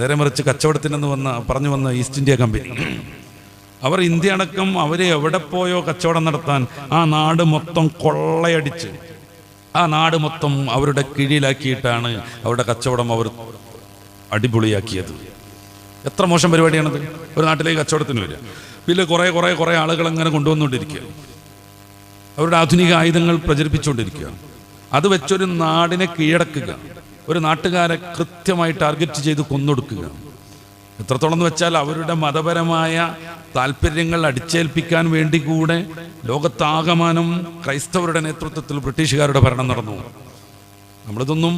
നേരെ മറിച്ച് കച്ചവടത്തിനെന്ന് പറഞ്ഞു വന്ന ഈസ്റ്റ് ഇന്ത്യ കമ്പനി, അവർ ഇന്ത്യ അടക്കം അവർ എവിടെ പോയോ കച്ചവടം നടത്താൻ ആ നാട് മൊത്തം കൊള്ളയടിച്ച് ആ നാട് മൊത്തം അവരുടെ കീഴിലാക്കിയിട്ടാണ് അവരുടെ കച്ചവടം അവർ അടിപൊളിയാക്കിയത്. എത്ര മോശം പരിപാടിയാണത്. ഒരു നാട്ടിലേക്ക് കച്ചവടത്തിന് വരിക, പിന്നെ കുറേ ആളുകൾ അങ്ങനെ കൊണ്ടുവന്നുകൊണ്ടിരിക്കുക, അവരുടെ ആധുനിക ആയുധങ്ങൾ പ്രചരിപ്പിച്ചുകൊണ്ടിരിക്കുക. അത് വെച്ചൊരു നാടിനെ കീഴടക്കുക, ഒരു നാട്ടുകാരെ കൃത്യമായി ടാർഗറ്റ് ചെയ്ത് കൊന്നൊടുക്കുക. എത്രത്തോളം എന്ന് വെച്ചാൽ അവരുടെ മതപരമായ താല്പര്യങ്ങൾ അടിച്ചേൽപ്പിക്കാൻ വേണ്ടി കൂടെ ലോകത്താകമാനം ക്രൈസ്തവരുടെ നേതൃത്വത്തിൽ ബ്രിട്ടീഷുകാരുടെ ഭരണം നടന്നു. നമ്മളിതൊന്നും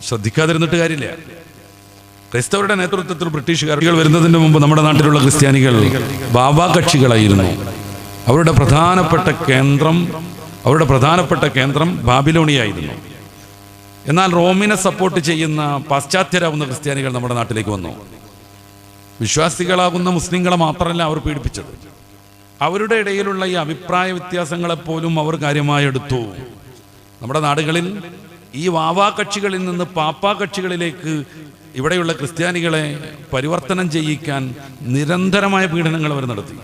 ശ്രദ്ധിക്കാതിരുന്നിട്ട് കാര്യമില്ല. ക്രൈസ്തവരുടെ നേതൃത്വത്തിൽ ബ്രിട്ടീഷുകാർ വരുന്നതിന് മുമ്പ് നമ്മുടെ നാട്ടിലുള്ള ക്രിസ്ത്യാനികൾ ബാബാ കക്ഷികളായിരുന്നു. അവരുടെ പ്രധാനപ്പെട്ട കേന്ദ്രം ബാബിലോണിയായിരുന്നു. എന്നാൽ റോമിനെ സപ്പോർട്ട് ചെയ്യുന്ന പാശ്ചാത്യരാകുന്ന ക്രിസ്ത്യാനികൾ നമ്മുടെ നാട്ടിലേക്ക് വന്നു. വിശ്വാസികളാകുന്ന മുസ്ലിങ്ങളെ മാത്രമല്ല അവർ പീഡിപ്പിച്ചത്, അവരുടെ ഇടയിലുള്ള ഈ അഭിപ്രായ വ്യത്യാസങ്ങളെപ്പോലും അവർ കാര്യമായി എടുത്തു. നമ്മുടെ നാടുകളിൽ ഈ വാവാ കക്ഷികളിൽ നിന്ന് പാപ്പാ കക്ഷികളിലേക്ക് ഇവിടെയുള്ള ക്രിസ്ത്യാനികളെ പരിവർത്തനം ചെയ്യിക്കാൻ നിരന്തരമായ പീഡനങ്ങൾ അവർ നടത്തി.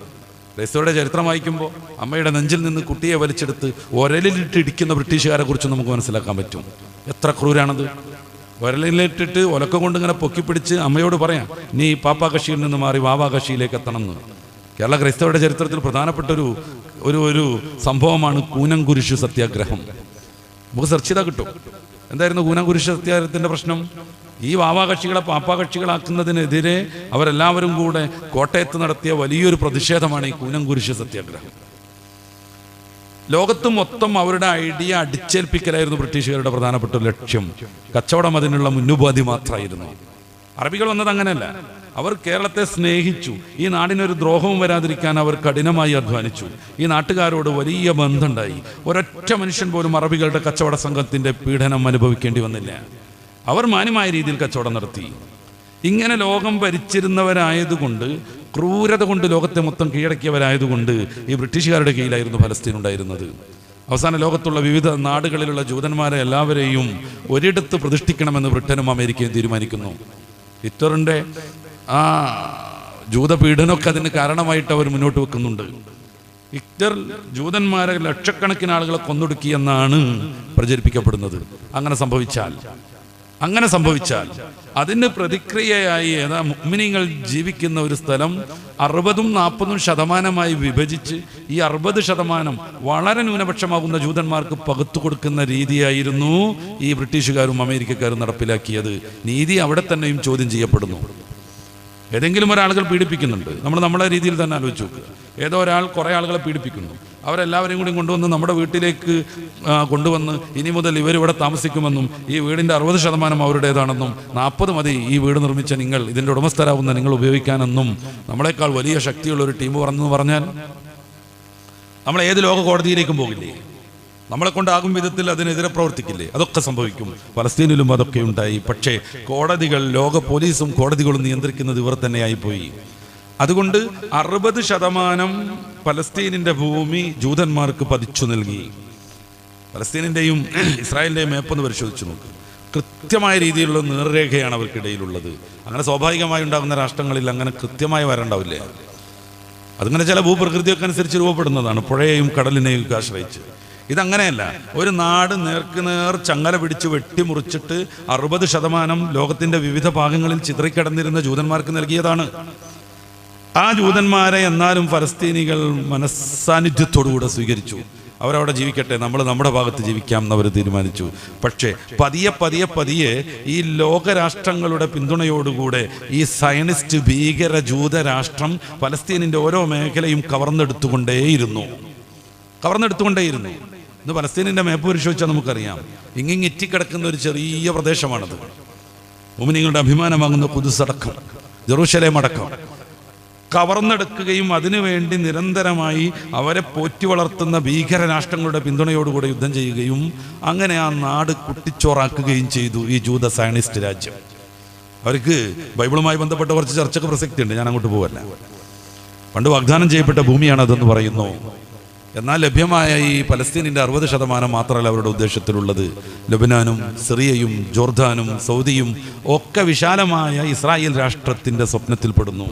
ക്രൈസ്തവരുടെ ചരിത്രം വായിക്കുമ്പോൾ അമ്മയുടെ നെഞ്ചിൽ നിന്ന് കുട്ടിയെ വലിച്ചെടുത്ത് ഒരലിലിട്ട് ഇടിക്കുന്ന ബ്രിട്ടീഷുകാരെ കുറിച്ച് നമുക്ക് മനസ്സിലാക്കാൻ പറ്റും. എത്ര ക്രൂരാണത്. ഒരലിലിട്ടിട്ട് ഒലക്ക കൊണ്ട് ഇങ്ങനെ പൊക്കിപ്പിടിച്ച് അമ്മയോട് പറയാം, നീ പാപ്പാ കക്ഷിയിൽ നിന്ന് മാറി വാവാ കക്ഷിയിലേക്ക് എത്തണം എന്ന്. കേരള ക്രൈസ്തവരുടെ ചരിത്രത്തിൽ പ്രധാനപ്പെട്ട ഒരു സംഭവമാണ് കൂനംകുരിശ് സത്യാഗ്രഹം. നമുക്ക് സെർച്ച് ചെയ്താൽ കിട്ടും. എന്തായിരുന്നു കൂനംകുരിശ് സത്യാഗ്രഹത്തിൻ്റെ പ്രശ്നം? ഈ വാവാ കക്ഷികളെ പാപ്പാ കക്ഷികളാക്കുന്നതിനെതിരെ അവരെല്ലാവരും കൂടെ കോട്ടയത്ത് നടത്തിയ വലിയൊരു പ്രതിഷേധമാണ് ഈ കൂനംകുരിശ് സത്യാഗ്രഹം. ലോകത്ത് മൊത്തം അവരുടെ ഐഡിയ അടിച്ചേൽപ്പിക്കലായിരുന്നു ബ്രിട്ടീഷുകാരുടെ പ്രധാനപ്പെട്ട ലക്ഷ്യം. കച്ചവടം അതിനുള്ള മുന്നുപാധി മാത്രമായിരുന്നു. അറബികൾ വന്നത് അങ്ങനെയല്ല. അവർ കേരളത്തെ സ്നേഹിച്ചു. ഈ നാടിനൊരു ദ്രോഹവും വരാതിരിക്കാൻ അവർ കഠിനമായി അധ്വാനിച്ചു. ഈ നാട്ടുകാരോട് വലിയ ബന്ധമുണ്ടായി. ഒരൊറ്റ മനുഷ്യൻ പോലും അറബികളുടെ കച്ചവട സംഘത്തിൻ്റെ പീഡനം അനുഭവിക്കേണ്ടി വന്നില്ല. അവർ മാന്യമായ രീതിയിൽ കച്ചവടം നടത്തി. ഇങ്ങനെ ലോകം ഭരിച്ചിരുന്നവരായതുകൊണ്ട്, ക്രൂരത കൊണ്ട് ലോകത്തെ മൊത്തം കീഴടക്കിയവരായതുകൊണ്ട് ഈ ബ്രിട്ടീഷുകാരുടെ കീഴിലായിരുന്നു ഫലസ്തീൻ ഉണ്ടായിരുന്നത്. അവസാന ലോകത്തുള്ള വിവിധ നാടുകളിലുള്ള ജൂതന്മാരെ എല്ലാവരെയും ഒരിടത്ത് പ്രതിഷ്ഠിക്കണമെന്ന് ബ്രിട്ടനും അമേരിക്കയും തീരുമാനിക്കുന്നു. ഹിറ്റ്ലറിൻ്റെ ആ ജൂതപീഡനമൊക്കെ അതിന് കാരണമായിട്ട് അവർ മുന്നോട്ട് വെക്കുന്നുണ്ട്. ഹിറ്റ്ലർ ജൂതന്മാരെ ലക്ഷക്കണക്കിന് ആളുകളെ കൊന്നൊടുക്കിയെന്നാണ് പ്രചരിപ്പിക്കപ്പെടുന്നത്. അങ്ങനെ സംഭവിച്ചാൽ അതിന് പ്രതിക്രിയയായി മുഅ്മിനീങ്ങൾ ജീവിക്കുന്ന ഒരു സ്ഥലം 60-40% വിഭജിച്ച് ഈ 60% വളരെ ന്യൂനപക്ഷമാകുന്ന ജൂതന്മാർക്ക് പകുത്തു കൊടുക്കുന്ന രീതിയായിരുന്നു ഈ ബ്രിട്ടീഷുകാരും അമേരിക്കക്കാരും നടപ്പിലാക്കിയത്. നീതി അവിടെ തന്നെയും ചോദ്യം ചെയ്യപ്പെടുന്നു. ഏതെങ്കിലും ഒരാളുകൾ പീഡിപ്പിക്കുന്നുണ്ട്, നമ്മൾ നമ്മളെ രീതിയിൽ തന്നെ ആലോചിച്ച് നോക്കുക. ഏതോ ഒരാൾ കുറേ ആളുകളെ പീഡിപ്പിക്കുന്നു, അവരെല്ലാവരെയും കൂടി കൊണ്ടുവന്ന് നമ്മുടെ വീട്ടിലേക്ക് കൊണ്ടുവന്ന് ഇനി മുതൽ ഇവരിവിടെ താമസിക്കുമെന്നും ഈ വീടിൻ്റെ 60% അവരുടേതാണെന്നും 40 മതി ഈ വീട് നിർമ്മിച്ച നിങ്ങൾ, ഇതിൻ്റെ ഉടമസ്ഥരാകുന്ന നിങ്ങൾ ഉപയോഗിക്കാനെന്നും നമ്മളെക്കാൾ വലിയ ശക്തിയുള്ള ഒരു ടീം പറഞ്ഞാൽ നമ്മൾ ഏത് ലോക കോടതിയിലേക്കും പോകില്ലേ? നമ്മളെ കൊണ്ടാകും വിധത്തിൽ അതിനെതിരെ പ്രവർത്തിക്കില്ലേ? അതൊക്കെ സംഭവിക്കും. പലസ്തീനിലും അതൊക്കെ ഉണ്ടായി. പക്ഷേ ലോക പോലീസും കോടതികളും നിയന്ത്രിക്കുന്നത് ഇവർ തന്നെയായിപ്പോയി. അതുകൊണ്ട് 60% പലസ്തീനിൻ്റെ ഭൂമി ജൂതന്മാർക്ക് പതിച്ചു നൽകി. പലസ്തീനിൻ്റെയും ഇസ്രായേലിൻ്റെയും മേപ്പൊന്ന് പരിശോധിച്ചു നോക്ക്. കൃത്യമായ രീതിയിലുള്ള നേർരേഖയാണ് അവർക്കിടയിലുള്ളത്. അങ്ങനെ സ്വാഭാവികമായി ഉണ്ടാകുന്ന രാഷ്ട്രങ്ങളിൽ അങ്ങനെ കൃത്യമായി വരണ്ടാവില്ലേ? അതിങ്ങനെ ചില ഭൂപ്രകൃതിയൊക്കെ അനുസരിച്ച് രൂപപ്പെടുന്നതാണ്, പുഴയെയും കടലിനെയും ആശ്രയിച്ച്. ഇതങ്ങനെയല്ല. ഒരു നാട് നേർക്കുനേർ ചങ്ങല പിടിച്ച് വെട്ടിമുറിച്ചിട്ട് 60% ലോകത്തിൻ്റെ വിവിധ ഭാഗങ്ങളിൽ ചിതറിക്കിടന്നിരുന്ന ജൂതന്മാർക്ക് നൽകിയതാണ്. ആ ജൂതന്മാരെ എന്നാലും ഫലസ്തീനികൾ മനസ്സാന്നിധ്യത്തോടുകൂടെ സ്വീകരിച്ചു. അവരവിടെ ജീവിക്കട്ടെ, നമ്മൾ നമ്മുടെ ഭാഗത്ത് ജീവിക്കാം എന്നവർ തീരുമാനിച്ചു. പക്ഷേ പതിയെ ഈ ലോകരാഷ്ട്രങ്ങളുടെ പിന്തുണയോടുകൂടെ ഈ സയനിസ്റ്റ് ഭീകര ജൂതരാഷ്ട്രം പലസ്തീനിൻ്റെ ഓരോ മേഖലയും കവർന്നെടുത്തുകൊണ്ടേയിരുന്നു. ഇന്ന് പലസ്തീനിൻ്റെ മേപ്പ് പരിശോധിച്ചാൽ നമുക്കറിയാം, ഇറ്റിക്കിടക്കുന്ന ഒരു ചെറിയ പ്രദേശമാണത്. മുഅ്മിനീങ്ങളുടെ അഭിമാനമാകുന്ന ഖുദ്സ് അടക്കം, ജെറൂസലേം അടക്കം കവർന്നെടുക്കുകയും അതിനുവേണ്ടി നിരന്തരമായി അവരെ പോറ്റി വളർത്തുന്ന ഭീകര രാഷ്ട്രങ്ങളുടെ പിന്തുണയോടുകൂടെ യുദ്ധം ചെയ്യുകയും അങ്ങനെ ആ നാട് കുട്ടിച്ചോറാക്കുകയും ചെയ്തു ഈ ജൂത സയനിസ്റ്റ് രാജ്യം. അവർക്ക് ബൈബിളുമായി ബന്ധപ്പെട്ട കുറച്ച് ചർച്ചയ്ക്ക് പ്രസക്തിയുണ്ട്, ഞാൻ അങ്ങോട്ട് പോവല്ല. പണ്ട് വാഗ്ദാനം ചെയ്യപ്പെട്ട ഭൂമിയാണ് അതെന്ന് പറയുന്നു. എന്നാൽ ലഭ്യമായ ഈ പലസ്തീനിൻ്റെ 60% മാത്രമല്ല അവരുടെ ഉദ്ദേശത്തിലുള്ളത്. ലബനാനും സിറിയയും ജോർദാനും സൗദിയും ഒക്കെ വിശാലമായ ഇസ്രായേൽ രാഷ്ട്രത്തിൻ്റെ സ്വപ്നത്തിൽപ്പെടുന്നു.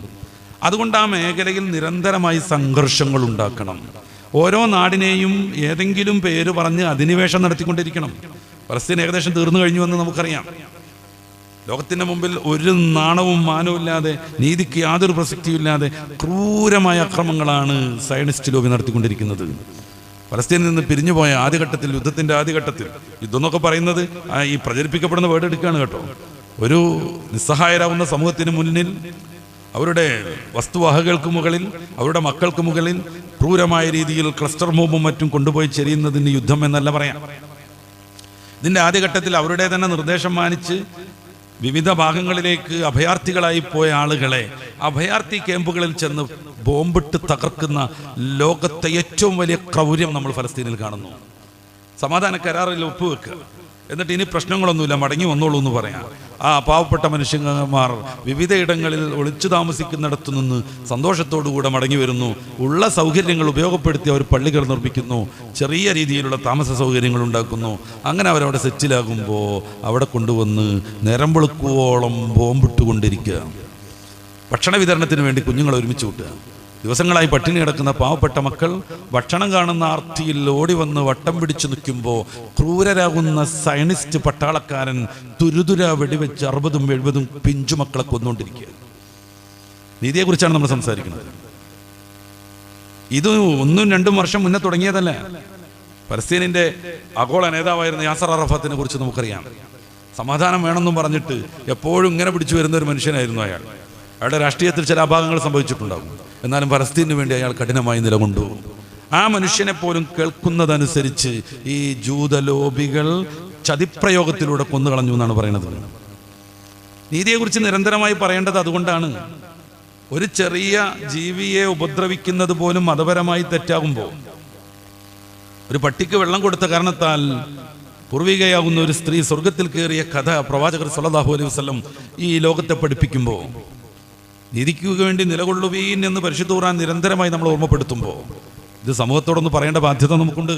അതുകൊണ്ട് ആ മേഖലയിൽ നിരന്തരമായി സംഘർഷങ്ങൾ ഉണ്ടാക്കണം. ഓരോ നാടിനെയും ഏതെങ്കിലും പേര് പറഞ്ഞ് അധിനിവേശം നടത്തിക്കൊണ്ടിരിക്കണം. പലസ്തീൻ ഏകദേശം തീർന്നു കഴിഞ്ഞുവെന്ന് നമുക്കറിയാം. ലോകത്തിൻ്റെ മുമ്പിൽ ഒരു നാണവും മാനവും ഇല്ലാതെ, നീതിക്ക് യാതൊരു പ്രസക്തിയുമില്ലാതെ ക്രൂരമായ അക്രമങ്ങളാണ് സയനിസ്റ്റ് ലോബി നടത്തിക്കൊണ്ടിരിക്കുന്നത്. പലസ്തീനിൽ നിന്ന് പിരിഞ്ഞുപോയ ആദ്യഘട്ടത്തിൽ, യുദ്ധത്തിൻ്റെ ആദ്യഘട്ടത്തിൽ, യുദ്ധം എന്നൊക്കെ പറയുന്നത് ഈ പ്രചരിപ്പിക്കപ്പെടുന്ന വേർഡ് എടുക്കുകയാണ് കേട്ടോ. ഒരു നിസ്സഹായരാകുന്ന സമൂഹത്തിന് മുന്നിൽ അവരുടെ വസ്തുവകകൾക്ക് മുകളിൽ, അവരുടെ മക്കൾക്ക് മുകളിൽ ക്രൂരമായ രീതിയിൽ ക്ലസ്റ്റർ ബോംബും മറ്റും കൊണ്ടുപോയി ചെരിയുന്നതിന് യുദ്ധം എന്നല്ല പറയാം. ഇതിൻ്റെ ആദ്യഘട്ടത്തിൽ അവരുടെ തന്നെ നിർദ്ദേശം മാനിച്ച് വിവിധ ഭാഗങ്ങളിലേക്ക് അഭയാർത്ഥികളായി പോയ ആളുകളെ അഭയാർത്ഥി ക്യാമ്പുകളിൽ ചെന്ന് ബോംബിട്ട് തകർക്കുന്ന ലോകത്തെ ഏറ്റവും വലിയ ക്രൗര്യം നമ്മൾ ഫലസ്തീനിൽ കാണുന്നു. സമാധാന കരാറിൽ ഒപ്പുവെക്കുക, എന്നിട്ട് ഇനി പ്രശ്നങ്ങളൊന്നുമില്ല, മടങ്ങി വന്നോളൂ എന്ന് പറയാം. ആ പാവപ്പെട്ട മനുഷ്യന്മാർ വിവിധയിടങ്ങളിൽ ഒളിച്ചു താമസിക്കുന്നിടത്തു നിന്ന് സന്തോഷത്തോടുകൂടെ മടങ്ങി വരുന്നു. ഉള്ള സൗകര്യങ്ങൾ ഉപയോഗപ്പെടുത്തി അവർ പള്ളികൾ നിർമ്മിക്കുന്നു, ചെറിയ രീതിയിലുള്ള താമസ സൗകര്യങ്ങൾ ഉണ്ടാക്കുന്നു. അങ്ങനെ അവരവിടെ സെറ്റിലാകുമ്പോൾ അവിടെ കൊണ്ടുവന്ന് നേരം വെളുക്കുവോളം ബോംബിട്ടുകൊണ്ടിരിക്കുക. ഭക്ഷണ വിതരണത്തിന് വേണ്ടി കുഞ്ഞുങ്ങൾ ഒരുമിച്ച് കൂട്ടുക. ദിവസങ്ങളായി പട്ടിണി കിടക്കുന്ന പാവപ്പെട്ട മക്കൾ ഭക്ഷണം കാണുന്ന ആർത്തിയിൽ ഓടി വന്ന് വട്ടം പിടിച്ചു നിൽക്കുമ്പോൾ ക്രൂരരാകുന്ന സയനിസ്റ്റ് പട്ടാളക്കാരൻ തുരുതുര വെടിവെച്ച് 60-70 പിഞ്ചുമക്കളെ കൊന്നുകൊണ്ടിരിക്കുക. നീതിയെക്കുറിച്ചാണ് നമ്മൾ സംസാരിക്കുന്നത്. ഇത് 1-2 വർഷം മുന്നേ തുടങ്ങിയതല്ല. പലസ്തീനിന്റെ ആഗോള നേതാവായിരുന്ന യാസർ അറഫാത്തിനെ കുറിച്ച് നമുക്കറിയാം. സമാധാനം വേണമെന്നും പറഞ്ഞിട്ട് എപ്പോഴും ഇങ്ങനെ പിടിച്ചു വരുന്ന ഒരു മനുഷ്യനായിരുന്നു അയാൾ. അയാളുടെ രാഷ്ട്രീയത്തിൽ ചില അഭാഗങ്ങൾ സംഭവിച്ചിട്ടുണ്ടാകും. എന്നാലും പലസ്തീനു വേണ്ടി അയാൾ കഠിനമായി നിലകൊണ്ടു. ആ മനുഷ്യനെ പോലും കേൾക്കുന്നതനുസരിച്ച് ഈ ജൂതലോബികൾ ചതിപ്രയോഗത്തിലൂടെ കൊന്നുകളഞ്ഞു എന്നാണ് പറയുന്നത്. നീതിയെക്കുറിച്ച് നിരന്തരമായി പറയേണ്ടത് അതുകൊണ്ടാണ്. ഒരു ചെറിയ ജീവിയെ ഉപദ്രവിക്കുന്നത് പോലും മതപരമായി തെറ്റാകുമ്പോൾ, ഒരു പട്ടിക്ക് വെള്ളം കൊടുത്ത കാരണത്താൽ പൂർവികയാകുന്ന ഒരു സ്ത്രീ സ്വർഗത്തിൽ കയറിയ കഥ പ്രവാചകർ സല്ലല്ലാഹു അലൈഹി വസല്ലം ഈ ലോകത്തെ പഠിപ്പിക്കുമ്പോൾ, നീതിക്ക് വേണ്ടി നിലകൊള്ളുവീൻ എന്ന് പരിശുദ്ധ ഖുർആൻ നിരന്തരമായി നമ്മൾ ഓർമ്മപ്പെടുത്തുമ്പോൾ, ഇത് സമൂഹത്തോടൊന്ന് പറയേണ്ട ബാധ്യത നമുക്കുണ്ട്.